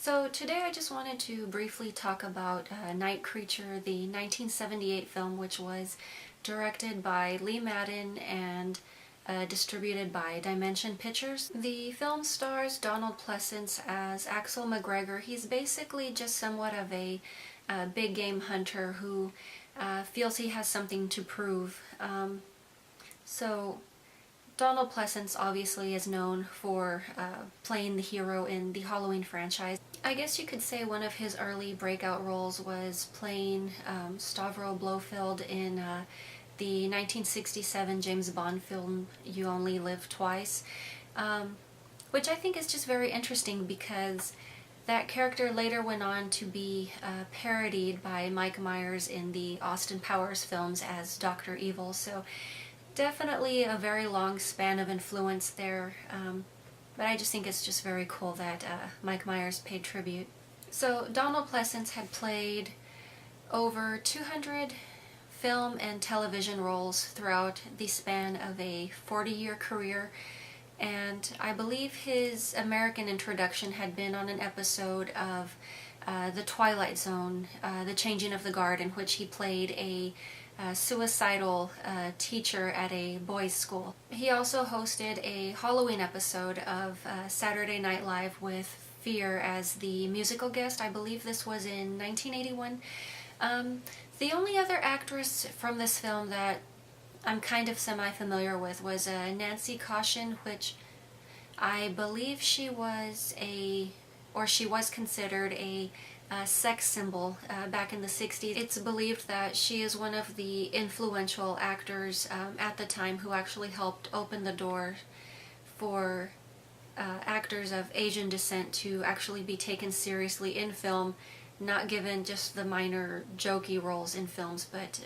So today I just wanted to briefly talk about Night Creature, the 1978 film, which was directed by Lee Madden and distributed by Dimension Pictures. The film stars Donald Pleasence as Axel McGregor. He's basically just somewhat of a big game hunter who feels he has something to prove. So Donald Pleasence obviously is known for playing the hero in the Halloween franchise. I guess you could say one of his early breakout roles was playing Stavro Blofeld in the 1967 James Bond film You Only Live Twice, which I think is just very interesting because that character later went on to be parodied by Mike Myers in the Austin Powers films as Dr. Evil. So definitely a very long span of influence there, but I just think it's just very cool that Mike Myers paid tribute. So Donald Pleasence had played over 200 film and television roles throughout the span of a 40-year career, and I believe his American introduction had been on an episode of The Twilight Zone, The Changing of the Guard, in which he played a suicidal teacher at a boys' school. He also hosted a Halloween episode of Saturday Night Live with Fear as the musical guest. I believe this was in 1981. The only other actress from this film that I'm kind of semi-familiar with was Nancy Caution, which I believe she was considered a sex symbol back in the 60s. It's believed that she is one of the influential actors at the time who actually helped open the door for actors of Asian descent to actually be taken seriously in film, not given just the minor jokey roles in films, but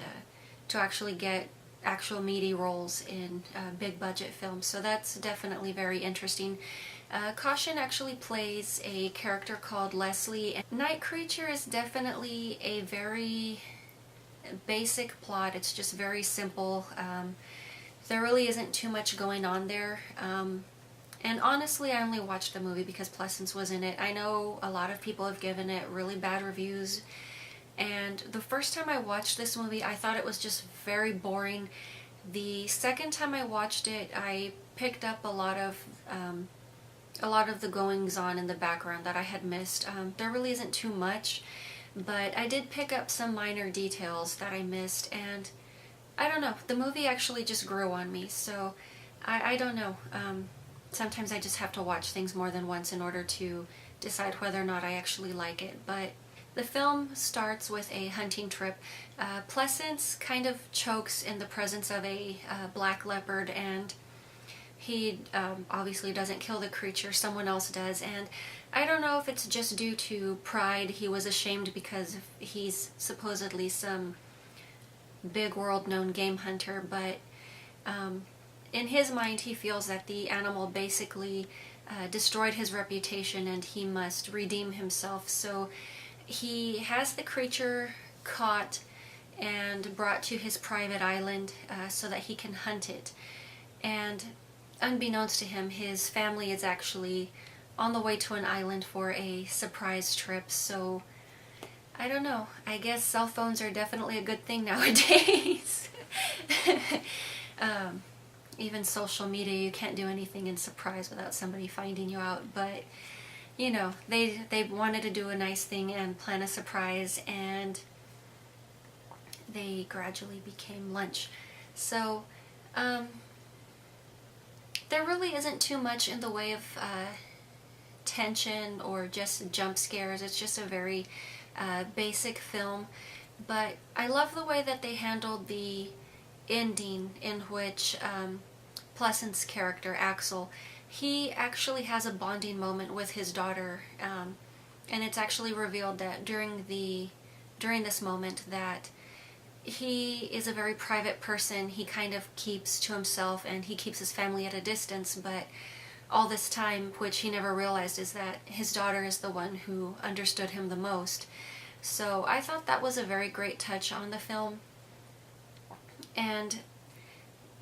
to actually get actual meaty roles in big budget films. So that's definitely very interesting. Caution actually plays a character called Leslie. And Night Creature is definitely a very basic plot. It's just very simple. There really isn't too much going on there. And honestly, I only watched the movie because Pleasence was in it. I know a lot of people have given it really bad reviews, and the first time I watched this movie, I thought it was just very boring. The second time I watched it, I picked up a lot of the goings-on in the background that I had missed. There really isn't too much, but I did pick up some minor details that I missed, and I don't know, the movie actually just grew on me, so I don't know. Sometimes I just have to watch things more than once in order to decide whether or not I actually like it, but the film starts with a hunting trip. Pleasence kind of chokes in the presence of a black leopard, and he obviously doesn't kill the creature, someone else does, and I don't know if it's just due to pride. He was ashamed because he's supposedly some big world-known game hunter, but in his mind he feels that the animal basically destroyed his reputation and he must redeem himself. So he has the creature caught and brought to his private island so that he can hunt it. And unbeknownst to him, his family is actually on the way to an island for a surprise trip. So I don't know, I guess cell phones are definitely a good thing nowadays. Even social media, you can't do anything in surprise without somebody finding you out, but you know, they wanted to do a nice thing and plan a surprise, and they gradually became lunch. So there really isn't too much in the way of tension or just jump scares. It's just a very basic film, but I love the way that they handled the ending, in which Pleasence's character, Axel, he actually has a bonding moment with his daughter, and it's actually revealed that during this moment that he is a very private person. He kind of keeps to himself and he keeps his family at a distance, but all this time, which he never realized, is that his daughter is the one who understood him the most. So I thought that was a very great touch on the film. And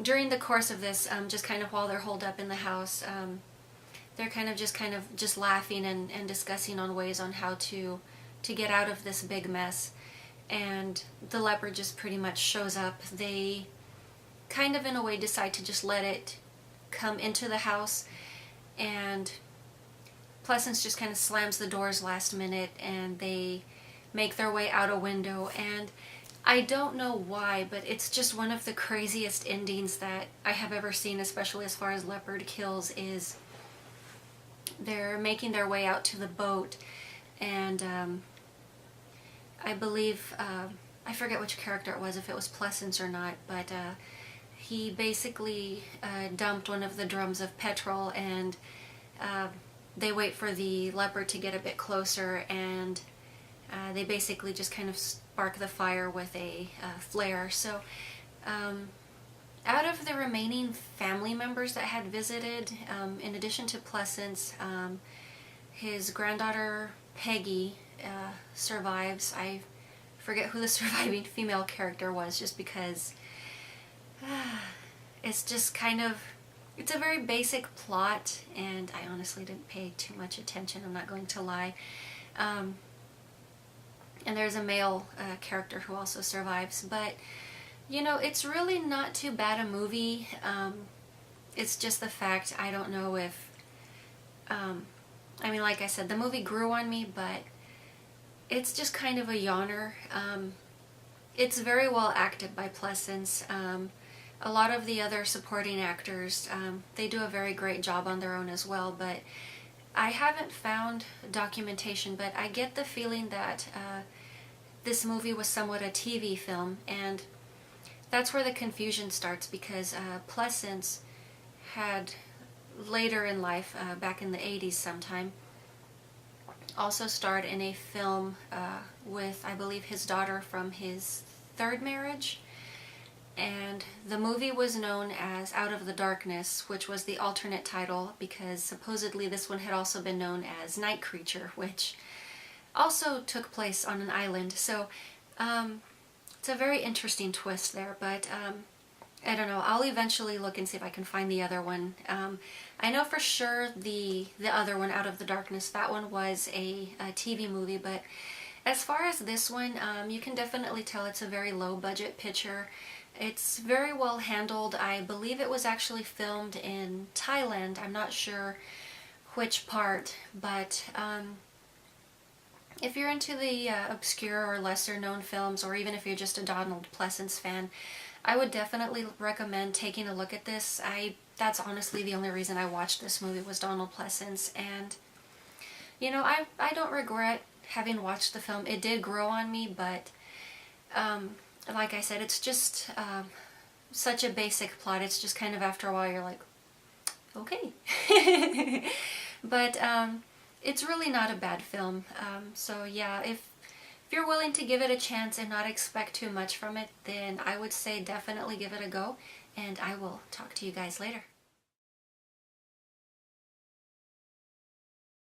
during the course of this, just kind of while they're holed up in the house, they're kind of just laughing and discussing on ways on how to get out of this big mess. And the leopard just pretty much shows up. They kind of in a way decide to just let it come into the house, and Pleasance just kind of slams the doors last minute, and they make their way out a window. And I don't know why, but it's just one of the craziest endings that I have ever seen, especially as far as leopard kills. Is they're making their way out to the boat, and I believe, I forget which character it was, if it was Pleasance or not, but he basically dumped one of the drums of petrol, and they wait for the leopard to get a bit closer, and they basically just kind of spark the fire with a flare. So out of the remaining family members that had visited, in addition to Pleasance, his granddaughter Peggy survives. I forget who the surviving female character was, just because it's just kind of, it's a very basic plot, and I honestly didn't pay too much attention, I'm not going to lie. And there's a male character who also survives, but you know, it's really not too bad a movie. It's just the fact, I don't know if, I mean, like I said, the movie grew on me, but it's just kind of a yawner. It's very well acted by Pleasance. A lot of the other supporting actors, they do a very great job on their own as well, but I haven't found documentation, but I get the feeling that this movie was somewhat a TV film, and that's where the confusion starts, because Pleasance had later in life, back in the 80s sometime, also starred in a film with, I believe, his daughter from his third marriage. And the movie was known as Out of the Darkness, which was the alternate title, because supposedly this one had also been known as Night Creature, which also took place on an island. So it's a very interesting twist there, but I don't know. I'll eventually look and see if I can find the other one. I know for sure the other one, Out of the Darkness, that one was a TV movie, but as far as this one, you can definitely tell it's a very low budget picture. It's very well handled. I believe it was actually filmed in Thailand. I'm not sure which part, but if you're into the obscure or lesser known films, or even if you're just a Donald Pleasance fan, I would definitely recommend taking a look at this. That's honestly the only reason I watched this movie, was Donald Pleasance, and you know, I don't regret having watched the film. It did grow on me, but like I said, it's just such a basic plot. It's just kind of, after a while, you're like, okay. But it's really not a bad film. So yeah, if you're willing to give it a chance and not expect too much from it, then I would say definitely give it a go, and I will talk to you guys later.